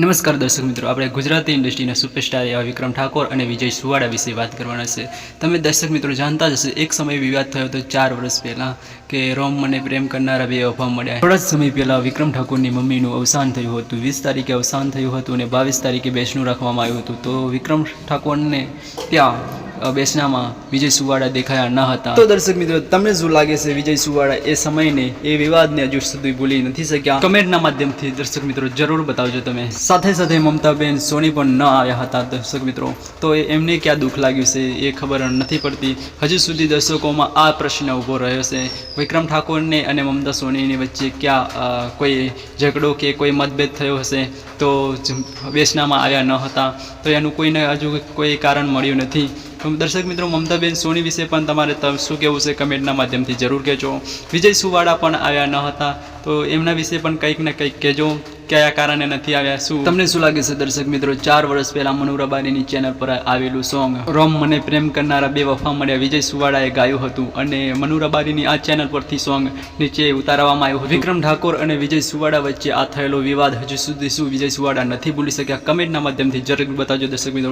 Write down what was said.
નમસ્કાર દર્શક મિત્રો, આપણે ગુજરાતી ઇન્ડસ્ટ્રીના સુપરસ્ટાર એવા વિક્રમ ઠાકોર અને વિજય સુવાડા વિશે વાત કરવાના છે. તમે દર્શક મિત્રો જાણતા જ હશો, એક સમય વિવાદ થયો હતો 4 વર્ષ પહેલાં કે રોમ મને પ્રેમ કરનારા બે અફવા મળ્યા. થોડા જ સમય પહેલાં વિક્રમ ઠાકોરની મમ્મીનું અવસાન થયું હતું. 20 તારીખે અવસાન થયું હતું અને 22 તારીખે બેસણું રાખવામાં આવ્યું હતું. તો વિક્રમ ઠાકોરને ત્યાં બેસણામાં વિજય સુવાડા દેખાયા ન હતા. તો દર્શક મિત્રો, તમને શું લાગે છે વિજય સુવાડા એ સમયને એ વિવાદને હજુ સુધી ભૂલી નથી શક્યા? કમેન્ટના માધ્યમથી દર્શક મિત્રો જરૂર બતાવજો તમે. સાથે સાથે મમતાબેન સોની પણ ન આવ્યા હતા દર્શક મિત્રો. તો એમને ક્યાં દુઃખ લાગ્યું છે એ ખબર નથી પડતી. હજુ સુધી દર્શકોમાં આ પ્રશ્ન ઊભો રહ્યો છે, વિક્રમ ઠાકોરને અને મમતા સોનીની વચ્ચે ક્યાં કોઈ ઝઘડો કે કોઈ મતભેદ થયો હશે તો બેસણામાં આવ્યા ન હતા. તો એનું કોઈને હજુ કોઈ કારણ મળ્યું નથી. તો દર્શક મિત્રો, મમતાબેન સોની વિશે પણ તમારે શું કહેવું છે કમેન્ટના માધ્યમથી જરૂર કહેજો. વિજય સુવાડા પણ આવ્યા ન હતા, તો એમના વિશે પણ કંઈક ને કંઈક કહેજો, કયા કારણે નથી આવ્યા. શું તમને શું લાગે છે દર્શક મિત્રો? 4 વર્ષ પહેલા મનુ રબારીની ચેનલ પર આવેલું સોંગ રોમ મને પ્રેમ કરનારા બે વફા મળ્યા વિજય સુવાડાએ ગાયું હતું અને મનુ રબારીની આ ચેનલ પરથી સોંગ નીચે ઉતારવામાં આવ્યું હતું. વિક્રમ ઠાકોર અને વિજય સુવાડા વચ્ચે આ થયેલો વિવાદ હજુ સુધી શું વિજય સુવાડા નથી ભૂલી શક્યા? કમેન્ટના માધ્યમથી જરૂર બતાવજો દર્શક મિત્રો.